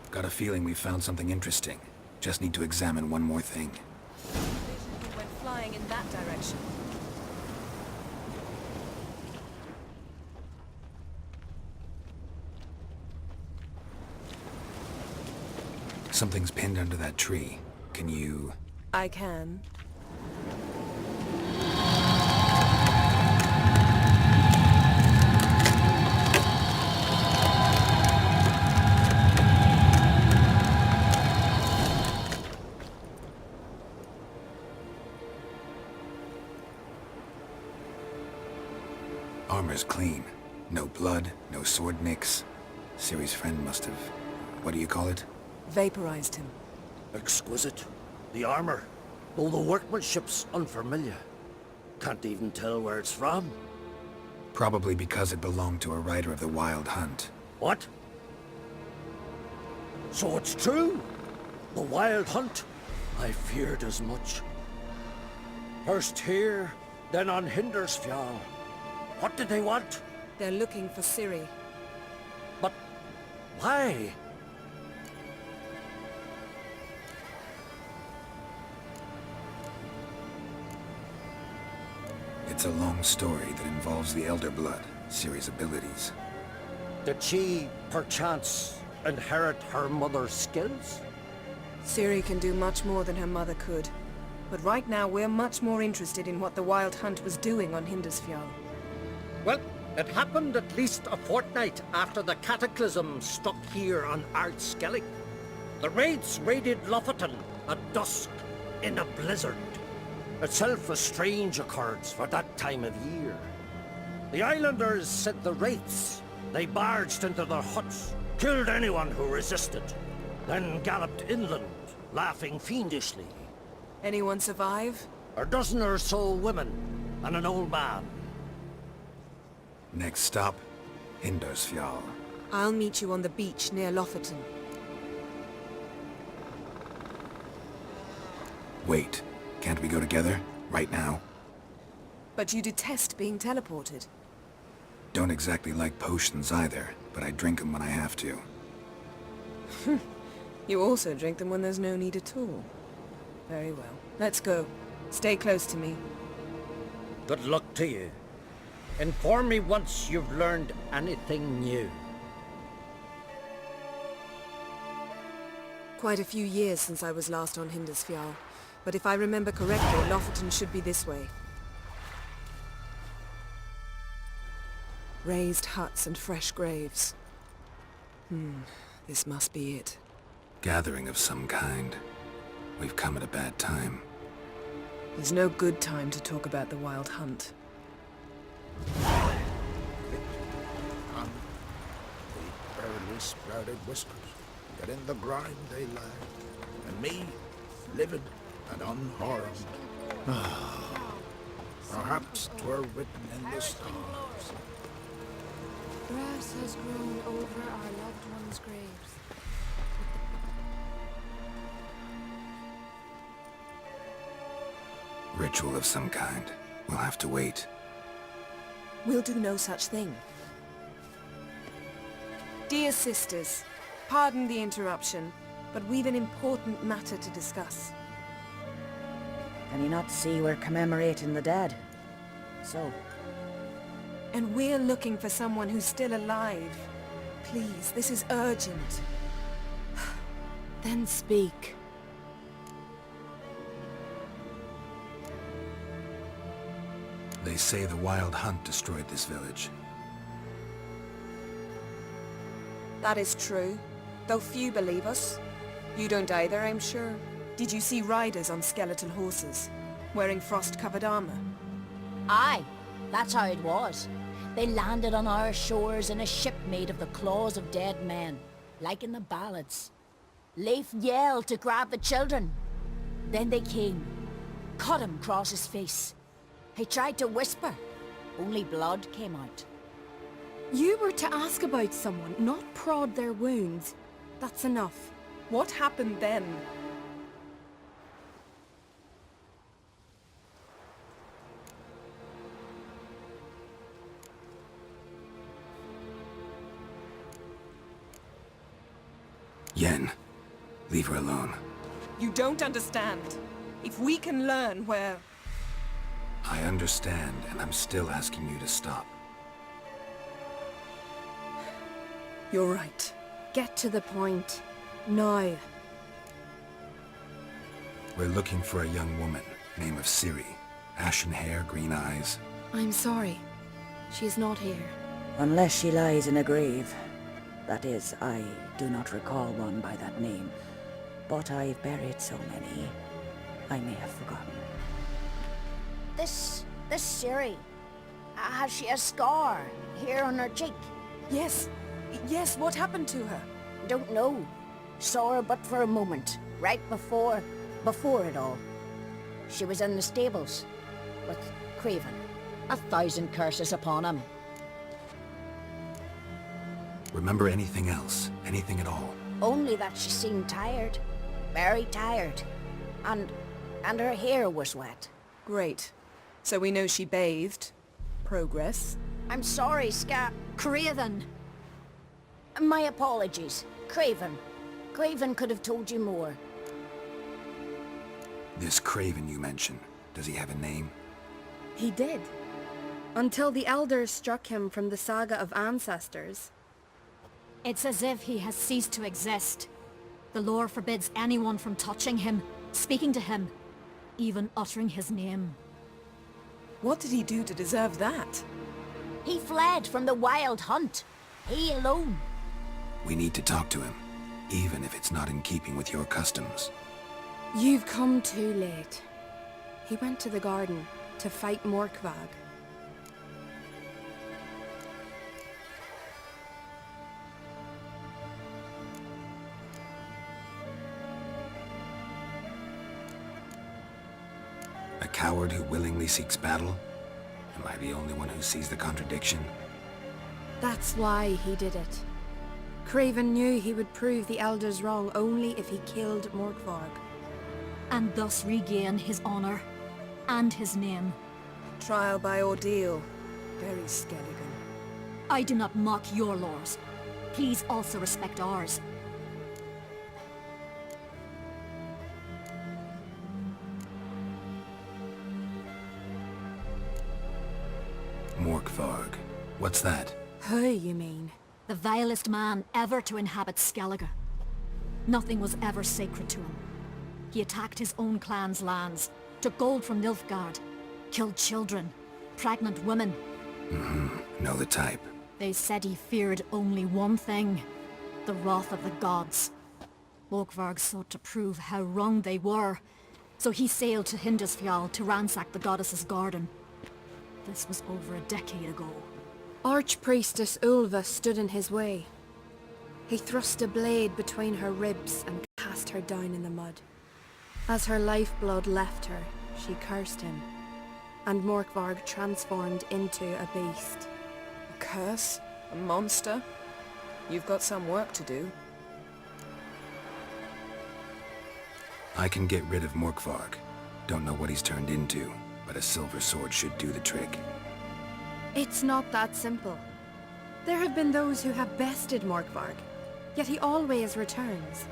Got a feeling we found something interesting. Just need to examine one more thing. Vision went flying in that direction. Something's pinned under that tree. Can you... I can. Armor's clean. No blood, no sword nicks. Ciri's friend must have... what do you call it? Vaporized him. Exquisite. The armor, though the workmanship's unfamiliar. Can't even tell where it's from. Probably because it belonged to a rider of the Wild Hunt. What? So it's true? The Wild Hunt? I feared as much. First here, then on Hindersfjall. What did they want? They're looking for Ciri. But why? It's a long story that involves the Elder Blood, Ciri's abilities. Did she, perchance, inherit her mother's skills? Ciri can do much more than her mother could. But right now we're much more interested in what the Wild Hunt was doing on Hindersfjall. Well, it happened at least a fortnight after the cataclysm struck here on Ardskellig. The raids raided Lofoten at dusk in a blizzard. Itself a strange occurrence for that time of year. The islanders said the wraiths. They barged into their huts, killed anyone who resisted, then galloped inland, laughing fiendishly. Anyone survive? A dozen or so women and an old man. Next stop, Hindersfjall. I'll meet you on the beach near Lofoten. Wait, can't we go together? Right now? But you detest being teleported. Don't exactly like potions either, but I drink them when I have to. You also drink them when there's no need at all. Very well. Let's go. Stay close to me. Good luck to you. Inform me once you've learned anything new. Quite a few years since I was last on Hindersfjall. But if I remember correctly, Lofoten should be this way. Raised huts and fresh graves. This must be it. Gathering of some kind. We've come at a bad time. There's no good time to talk about the Wild Hunt. On the barely sprouted whiskers, yet in the grime they lie, and me, livid and unharmed. Perhaps 'twere written in the stars. Grass has grown over our loved ones' graves. Ritual of some kind. We'll have to wait. We'll do no such thing. Dear sisters, pardon the interruption, but we've an important matter to discuss. Can you not see we're commemorating the dead? So, And we're looking for someone who's still alive. Please, this is urgent. Then speak. They say the Wild Hunt destroyed this village. That is true, though few believe us. You don't either, I'm sure. Did you see riders on skeletal horses, wearing frost-covered armor? Aye, that's how it was. They landed on our shores in a ship made of the claws of dead men, like in the ballads. Leif yelled to grab the children. Then they came, cut him across his face. He tried to whisper, only blood came out. You were to ask about someone, not prod their wounds. That's enough. What happened then? Yen, leave her alone. You don't understand. If we can learn where... I understand, and I'm still asking you to stop. You're right. Get to the point. Now. We're looking for a young woman, name of Ciri. Ashen hair, green eyes. I'm sorry. She's not here. Unless she lies in a grave. That is, I do not recall one by that name. But I've buried so many, I may have forgotten. This Ciri, has she a scar here on her cheek? Yes. Yes, what happened to her? Don't know. Saw her but for a moment, right before it all. She was in the stables with Craven. 1,000 curses upon him. Remember anything else? Anything at all? Only that she seemed tired. Very tired. And her hair was wet. Great. So we know she bathed. Progress. I'm sorry, Craven! My apologies. Craven. Craven could have told you more. This Craven you mentioned, does he have a name? He did. Until the elders struck him from the saga of ancestors. It's as if he has ceased to exist. The lore forbids anyone from touching him, speaking to him, even uttering his name. What did he do to deserve that? He fled from the wild hunt. He alone. We need to talk to him, even if it's not in keeping with your customs. You've come too late. He went to the garden to fight Morkvag. A coward who willingly seeks battle? Am I the only one who sees the contradiction? That's why he did it. Craven knew he would prove the elders wrong only if he killed Morkvarg. And thus regain his honor and his name. Trial by ordeal. Very Skelligan. I do not mock your laws. Please also respect ours. Morkvarg. What's that? Who, you mean? The vilest man ever to inhabit Skellige. Nothing was ever sacred to him. He attacked his own clan's lands, took gold from Nilfgaard, killed children, pregnant women. Know the type. They said he feared only one thing, the wrath of the gods. Morkvarg sought to prove how wrong they were, so he sailed to Hindisfjall to ransack the goddess's garden. This was over a decade ago. Archpriestess Ulva stood in his way. He thrust a blade between her ribs and cast her down in the mud. As her lifeblood left her, she cursed him, and Morkvarg transformed into a beast. A curse? A monster? You've got some work to do. I can get rid of Morkvarg. Don't know what he's turned into, but a silver sword should do the trick. It's not that simple. There have been those who have bested Morkvarg, yet he always returns.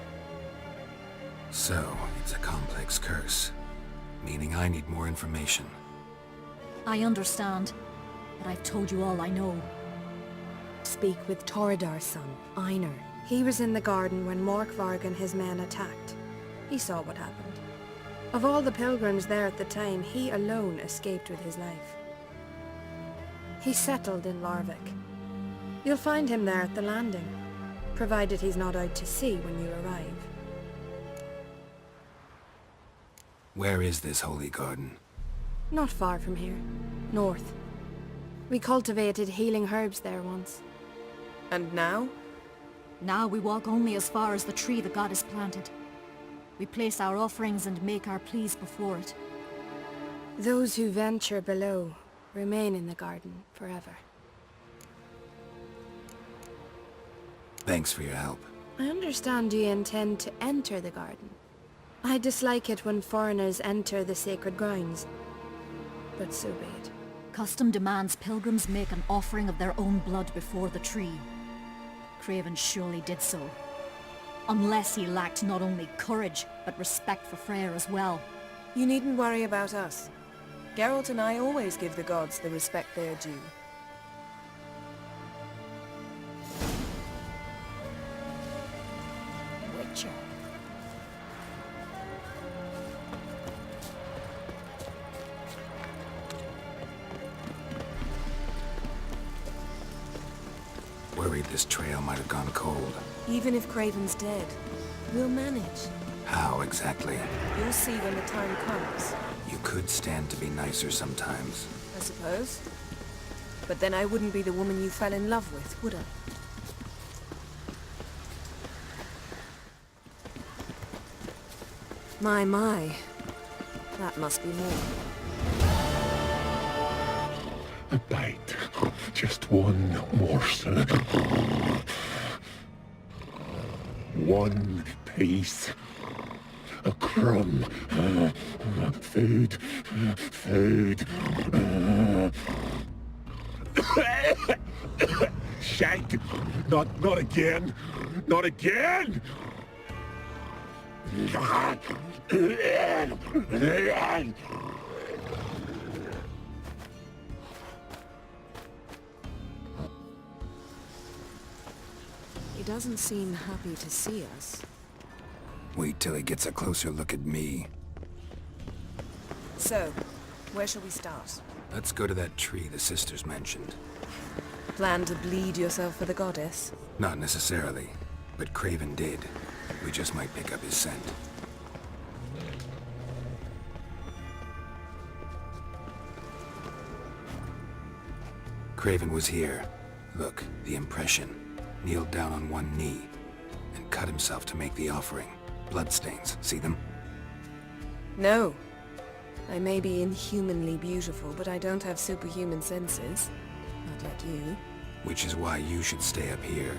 So, it's a complex curse, meaning I need more information. I understand, but I've told you all I know. Speak with Toradar's son, Einar. He was in the garden when Morkvarg and his men attacked. He saw what happened. Of all the pilgrims there at the time, he alone escaped with his life. He settled in Larvik. You'll find him there at the landing, provided he's not out to sea when you arrive. Where is this holy garden? Not far from here. North. We cultivated healing herbs there once. And now? Now we walk only as far as the tree the goddess planted. We place our offerings and make our pleas before it. Those who venture below remain in the garden forever. Thanks for your help. I understand you intend to enter the garden. I dislike it when foreigners enter the sacred grounds, but so be it. Custom demands pilgrims make an offering of their own blood before the tree. Craven surely did so. Unless he lacked not only courage, but respect for Freyr as well. You needn't worry about us. Geralt and I always give the gods the respect they're due. Witcher. Worried this trail might have gone cold. Even if Craven's dead, we'll manage. How exactly? You'll see when the time comes, You could stand to be nicer sometimes. I suppose. But then I wouldn't be the woman you fell in love with, would I? My. That must be more. A bite. Just one morsel. One piece. A crumb. Food. Food. Shank. Not again. Not again. He doesn't seem happy to see us. Wait till he gets a closer look at me. So, where shall we start? Let's go to that tree the sisters mentioned. Plan to bleed yourself for the goddess? Not necessarily, but Craven did. We just might pick up his scent. Craven was here. Look, the impression. Kneeled down on one knee and cut himself to make the offering. Bloodstains, see them? No. I may be inhumanly beautiful, but I don't have superhuman senses. Not like you. Which is why you should stay up here.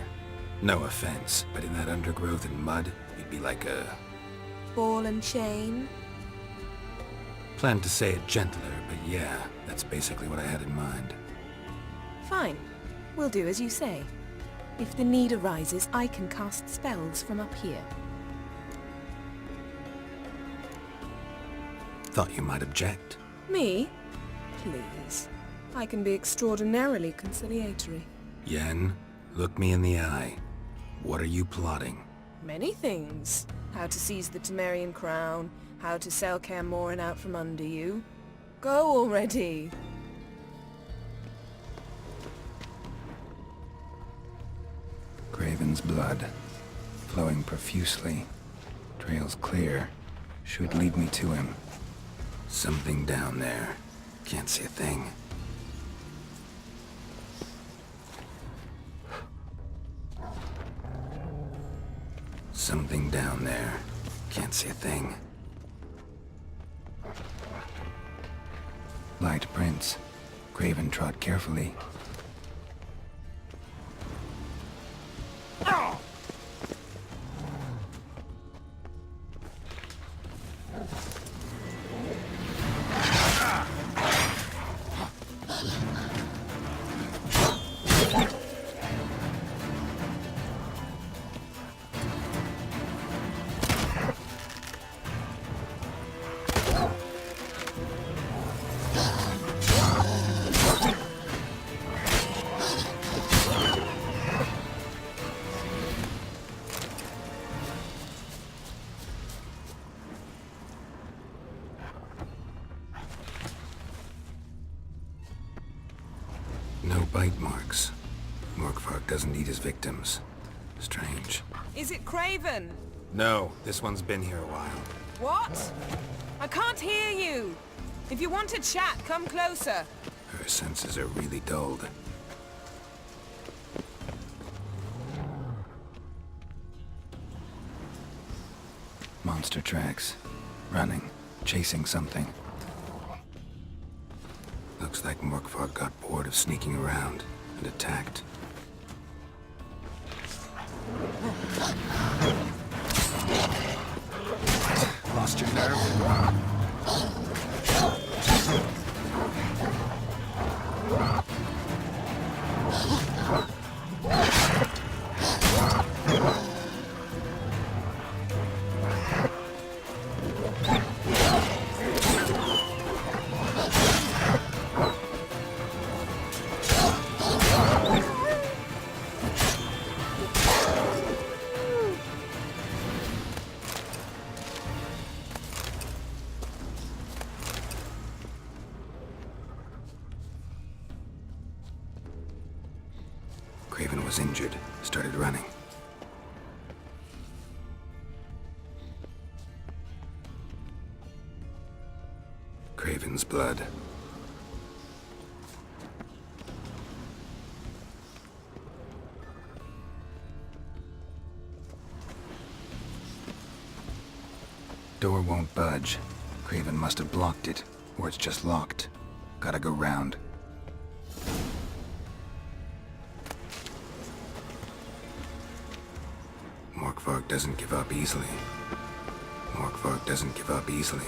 No offense, but in that undergrowth and mud, you'd be like a... Ball and chain? Planned to say it gentler, but yeah, that's basically what I had in mind. Fine. We'll do as you say. If the need arises, I can cast spells from up here. Thought you might object. Me? Please. I can be extraordinarily conciliatory. Yen, look me in the eye. What are you plotting? Many things. How to seize the Temerian crown, how to sell Kaer Morhen out from under you. Go already! Craven's blood, flowing profusely. Trail's clear. Should lead me to him. Something down there. Can't see a thing. Something down there. Can't see a thing. Light prints. Craven trod carefully. No bite marks. Morkvark doesn't eat his victims. Strange. Is it Craven? No, this one's been here a while. What? I can't hear you! If you want to chat, come closer. Her senses are really dulled. Monster tracks. Running. Chasing something. Looks like Morkvark got bored of sneaking around and attacked. Lost your nerve? was injured, started running. Craven's blood. Door won't budge. Craven must have blocked it, or it's just locked. Gotta go round. Morkvarg doesn't give up easily. Morkvarg doesn't give up easily.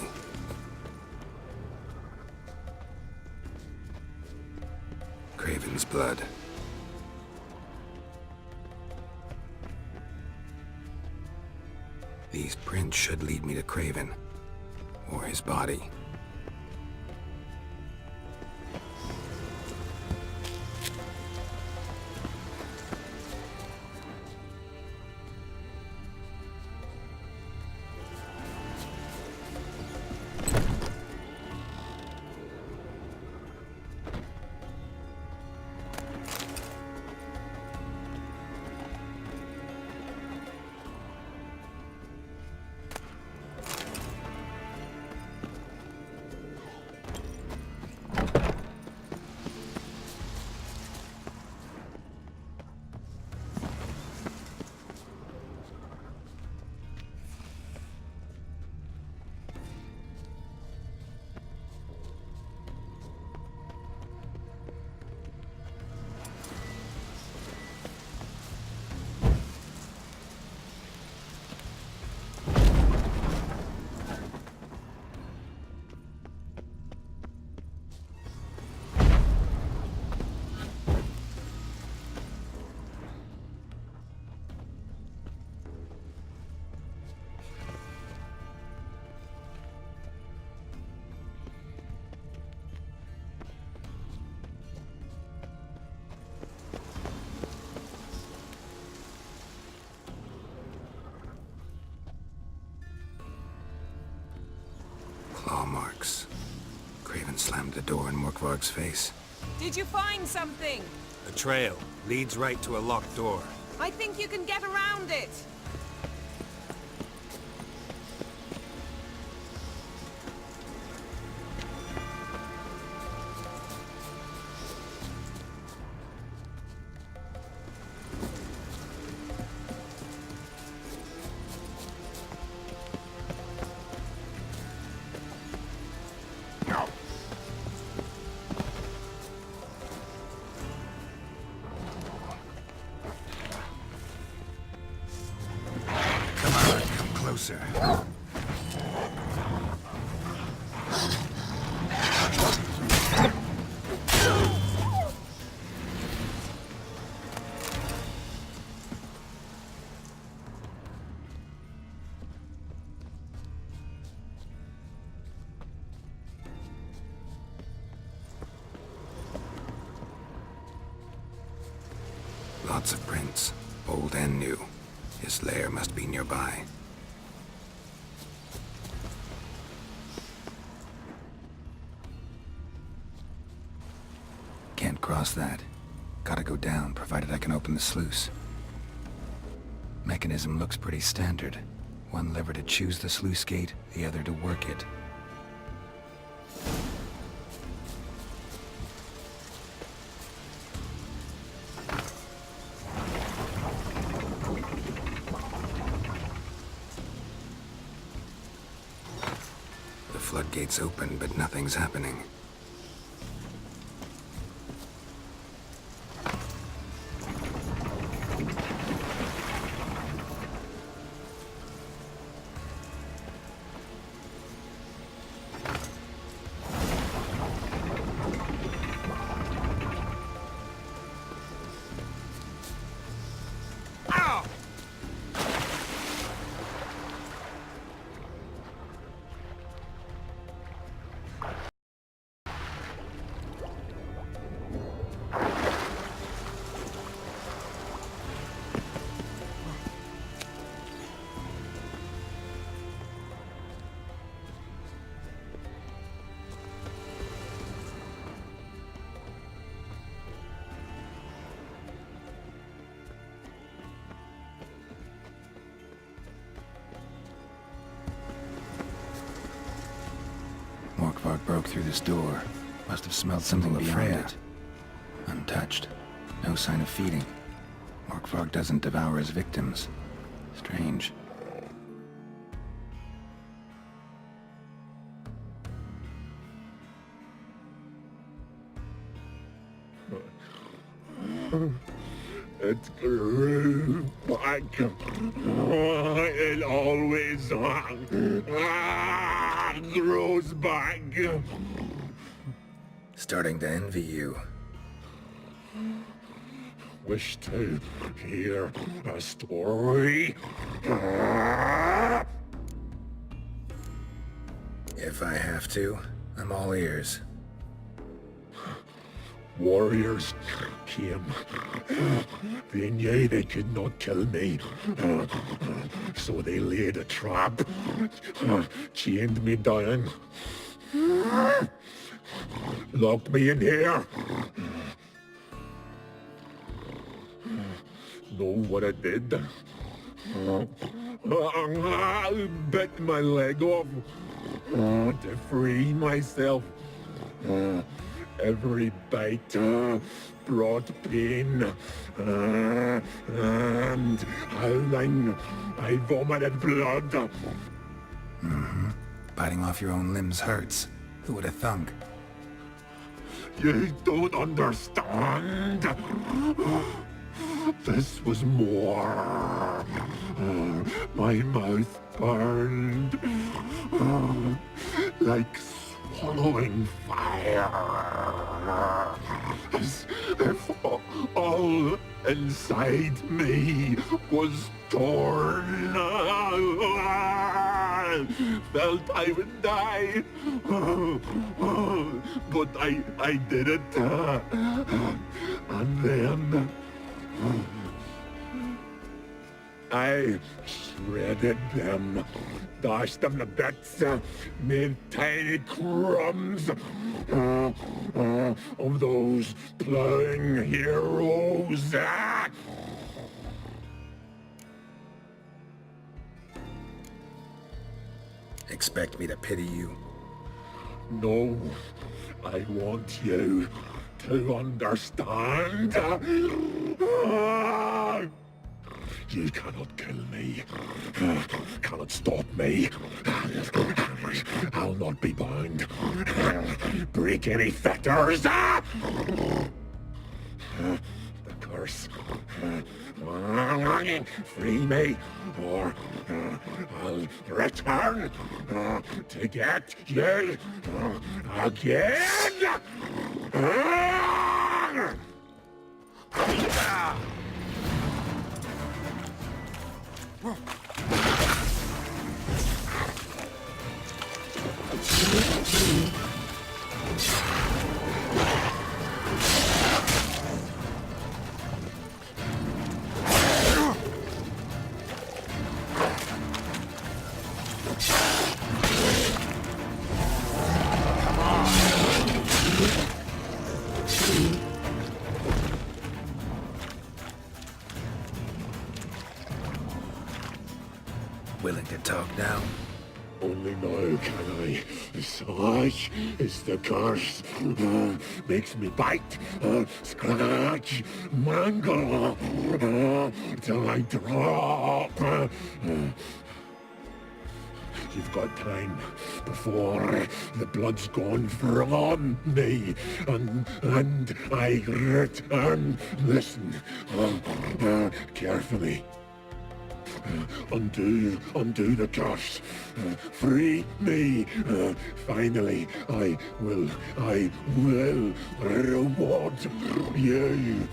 Craven's blood. These prints should lead me to Craven, or his body. Claw marks. Craven slammed the door in Morkvarg's face. Did you find something? The trail leads right to a locked door. I think you can get around it. Closer. Lots of prints, old and new. His lair must be nearby. Can't cross that. Gotta go down, provided I can open the sluice. Mechanism looks pretty standard. One lever to choose the sluice gate, the other to work it. The floodgate's open, but nothing's happening. Morkvarg broke through this door. Must have smelled something beyond it. Untouched. No sign of feeding. Morkvarg doesn't devour his victims. Strange. It grew back. It always grows back. Starting to envy you. Wish to hear a story? If I have to, I'm all ears. Warriors came. They knew they could not kill me. So they laid a trap. Chained me down. Locked me in here. Know what I did? I bit my leg off to free myself. Every bite brought pain, and howling, I vomited blood. Mm-hmm. Biting off your own limbs hurts. Who would have thunk? You don't understand. This was more. My mouth burned like swallowing fire, as if all inside me was torn. Felt I would die, but I did it, and then I shredded them, dashed them to bits, made tiny crumbs of those plowing heroes. Expect me to pity you? No, I want you to understand. You cannot kill me. Cannot stop me. I'll not be bound. Break any fetters. The curse. Free me, or I'll return to get you again. Willing to talk now? Only now can I. Such is the curse. Makes me bite, scratch, mangle, till I drop. You've got time before the blood's gone from me, and I return. Listen, carefully. Undo the curse. Free me. Finally, I will reward you.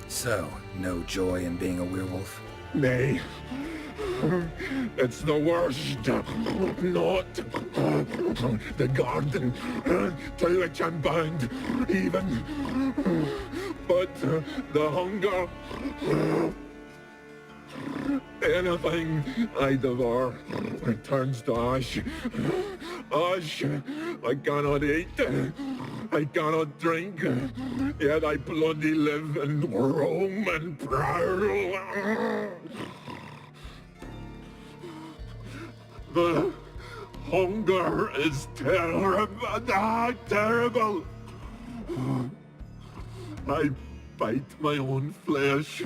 So, no joy in being a werewolf? Nay. It's the worst. Not the garden to which I'm bound, even. But the hunger. Anything I devour turns to ash. Ash I cannot eat. I cannot drink. Yet I bloody live and roam and prowl. Hunger is terrible. I bite my own flesh,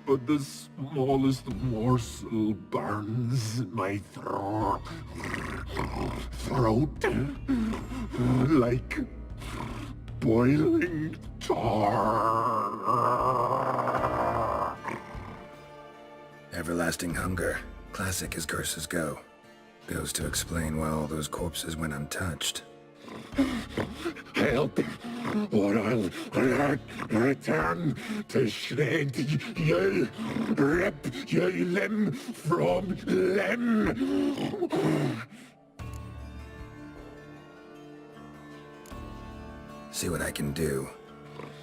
but the smallest morsel burns my throat like boiling tar. Everlasting hunger. Classic as curses go. Goes to explain why all those corpses went untouched. Help, or I'll return to shred you, rip you limb from limb. See what I can do.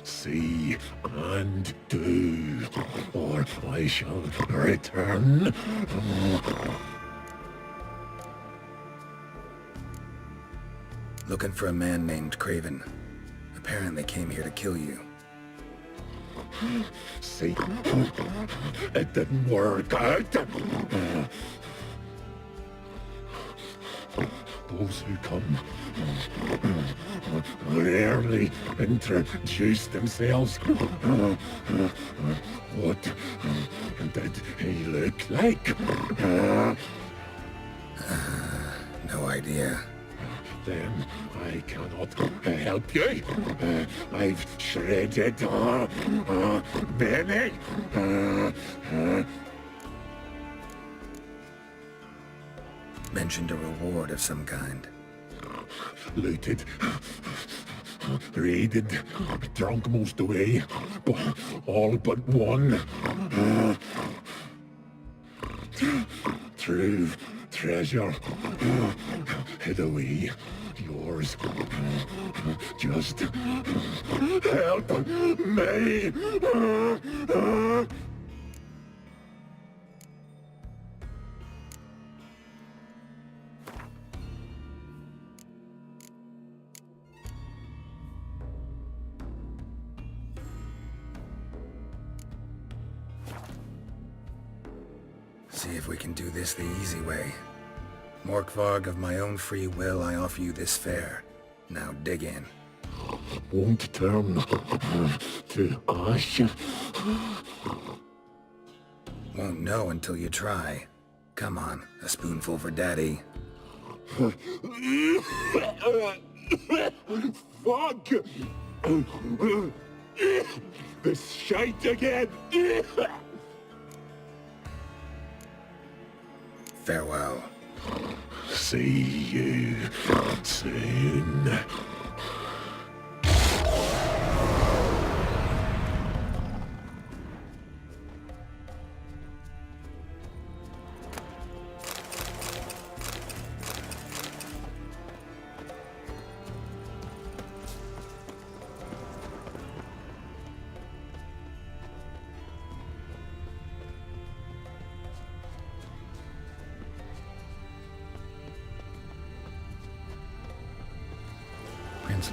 See and do, or I shall return. Looking for a man named Craven. Apparently came here to kill you. See, it didn't work out. Those who come rarely introduce themselves. What did he look like? No idea. Then I cannot help you. I've shredded many. Mentioned a reward of some kind. Looted, raided, drunk most away, but all but one. True treasure hid away. Yours. Just help me. See if we can do this the easy way. Morkvarg, of my own free will, I offer you this fare. Now dig in. Won't turn to ash. Won't know until you try. Come on, a spoonful for Daddy. Fuck! This shite again! Farewell. See you soon.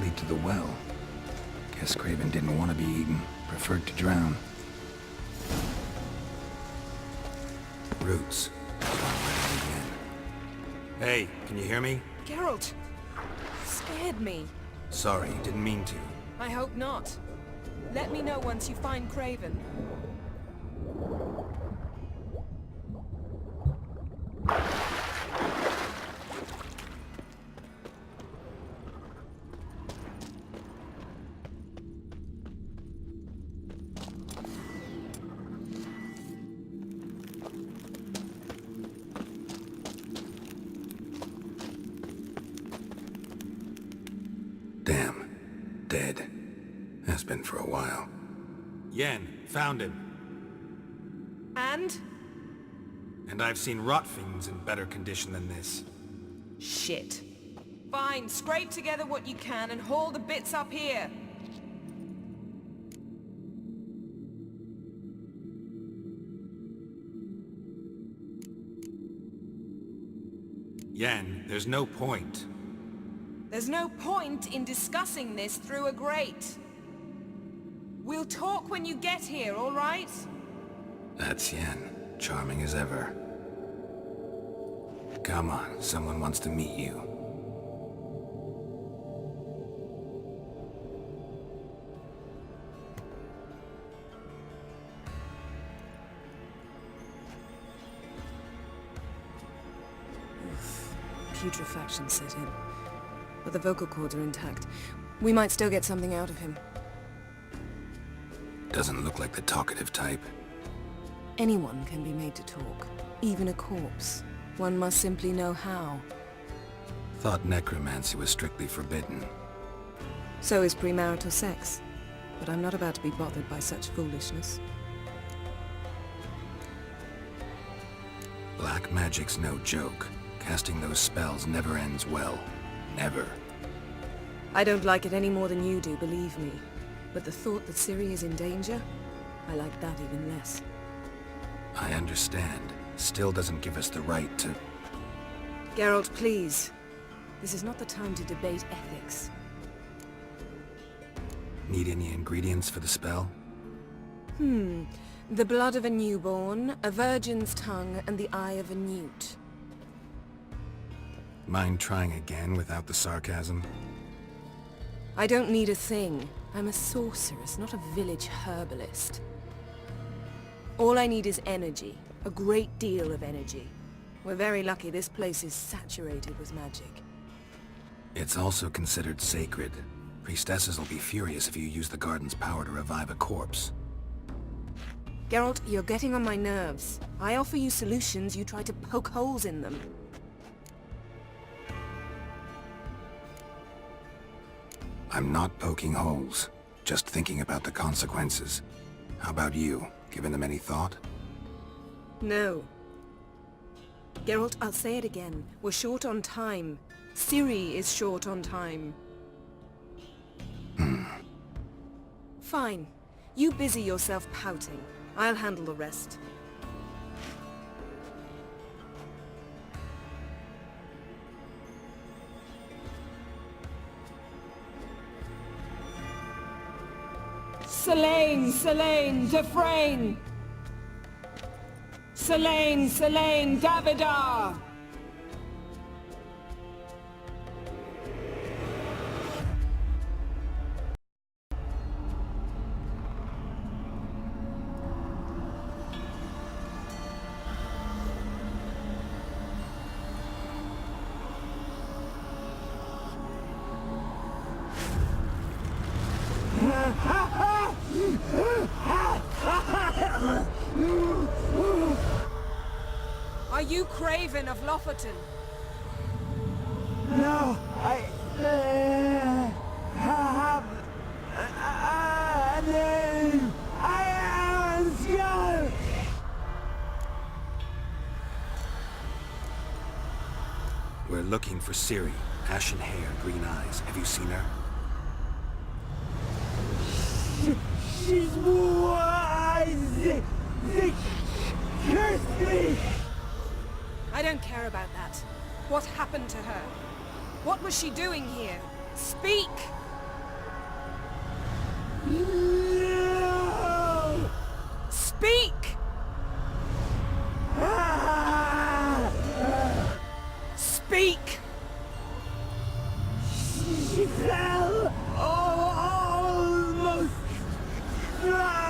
Lead to the well. Guess Craven didn't want to be eaten. Preferred to drown. Roots. Hey, can you hear me? Geralt! Scared me. Sorry, didn't mean to. I hope not. Let me know once you find Craven. Damn. Dead. Has been for a while. Yen, found him. And? And I've seen rot fiends in better condition than this. Shit. Fine, scrape together what you can and haul the bits up here. Yen, there's no point. There's no point in discussing this through a grate. We'll talk when you get here, all right? That's Yen. Charming as ever. Come on, someone wants to meet you. Putrefaction set in. But the vocal cords are intact. We might still get something out of him. Doesn't look like the talkative type. Anyone can be made to talk. Even a corpse. One must simply know how. Thought necromancy was strictly forbidden. So is premarital sex. But I'm not about to be bothered by such foolishness. Black magic's no joke. Casting those spells never ends well. Never. I don't like it any more than you do, believe me. But the thought that Ciri is in danger? I like that even less. I understand. Still doesn't give us the right to... Geralt, please. This is not the time to debate ethics. Need any ingredients for the spell? The blood of a newborn, a virgin's tongue, and the eye of a newt. Mind trying again without the sarcasm? I don't need a thing. I'm a sorceress, not a village herbalist. All I need is energy. A great deal of energy. We're very lucky this place is saturated with magic. It's also considered sacred. Priestesses will be furious if you use the garden's power to revive a corpse. Geralt, you're getting on my nerves. I offer you solutions, you try to poke holes in them. I'm not poking holes. Just thinking about the consequences. How about you? Given them any thought? No. Geralt, I'll say it again. We're short on time. Ciri is short on time. Fine. You busy yourself pouting. I'll handle the rest. Selene, Selene, Dufresne! Selene, Selene, Davidar! Are you Craven of Lofoten? No, I have a name. I am Skjall. We're looking for Ciri. Ashen hair, green eyes. Have you seen her? She's wise. They cursed me. I don't care about that. What happened to her? What was she doing here? Speak! No. Speak! Speak! She fell almost drowned.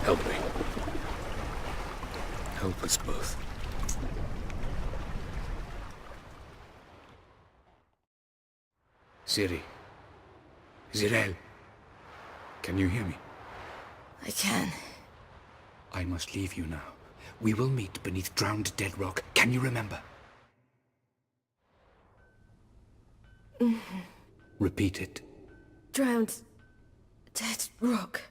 Help me. Help us both. Ciri. Zirael. Can you hear me? I can. I must leave you now. We will meet beneath drowned dead rock. Can you remember? Mm-hmm. Repeat it. Drowned... dead rock.